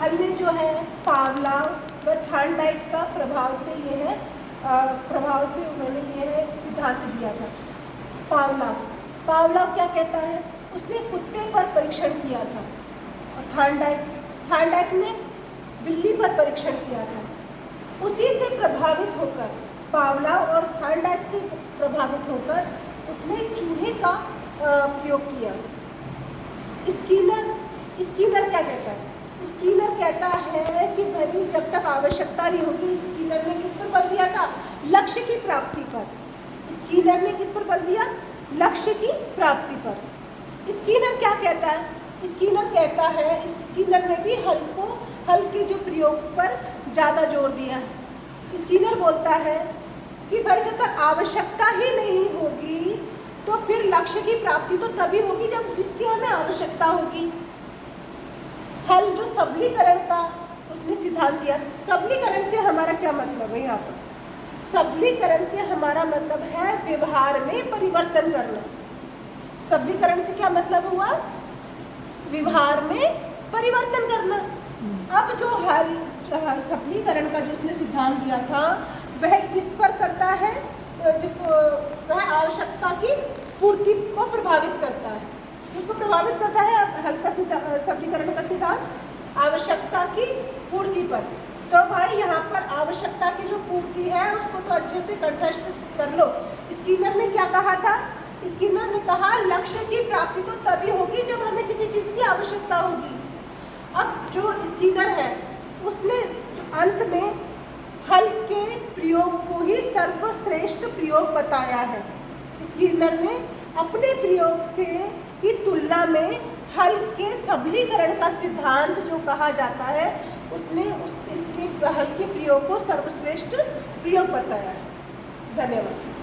हल ने जो है पावलोव व थॉर्नडाइक का प्रभाव से उन्होंने ये है सिद्धांत दिया था। पावलोव क्या कहता है, उसने कुत्ते पर परीक्षण किया था और थॉर्नडाइक ने बिल्ली पर परीक्षण किया था। उसी से प्रभावित होकर पावलोव और थॉर्नडाइक से प्रभावित होकर उसने चूहे का प्रयोग किया। स्कीनर क्या कहता है, स्कीनर कहता है कि भाई जब तक आवश्यकता नहीं होगी, स्कीनर ने किस पर बल दिया था, लक्ष्य की प्राप्ति पर। स्कीनर ने किस पर बल दिया, लक्ष्य की प्राप्ति पर। स्कीनर क्या कहता है, स्कीनर कहता है, स्कीनर ने भी हल के जो प्रयोग पर ज़्यादा जोर दिया है। स्कीनर बोलता है कि भाई जब तक आवश्यकता ही नहीं होगी तो फिर लक्ष्य की प्राप्ति तो तभी होगी जब जिसकी हमें आवश्यकता होगी। हल जो सबलीकरण का उसने सिद्धांत दिया। सबलीकरण से हमारा क्या मतलब है, यहाँ पर सबलीकरण से हमारा मतलब है व्यवहार में परिवर्तन करना। सबलीकरण से क्या मतलब हुआ, व्यवहार में परिवर्तन करना। अब जो हल सबलीकरण का जिसने सिद्धांत दिया था वह किस पर करता है, जिसको वह आवश्यकता की पूर्ति को प्रभावित करता है। उसको प्रभावित करता है हल का सबलीकरण का सिद्धांत आवश्यकता की पूर्ति पर। तो भाई यहाँ पर आवश्यकता की जो पूर्ति है उसको तो अच्छे से कंठस्थ कर लो। स्कीनर ने क्या कहा था, स्कीनर ने कहा लक्ष्य की प्राप्ति तो तभी होगी जब हमें किसी चीज़ की आवश्यकता होगी। अब जो स्कीनर है उसने जो अंत में हल के प्रयोग को ही सर्वश्रेष्ठ प्रयोग बताया है। स्कीनर ने अपने प्रयोग से की तुलना में हल के सबलीकरण का सिद्धांत जो कहा जाता है उसने इसके हल के प्रयोग को सर्वश्रेष्ठ प्रयोग बताया है। धन्यवाद।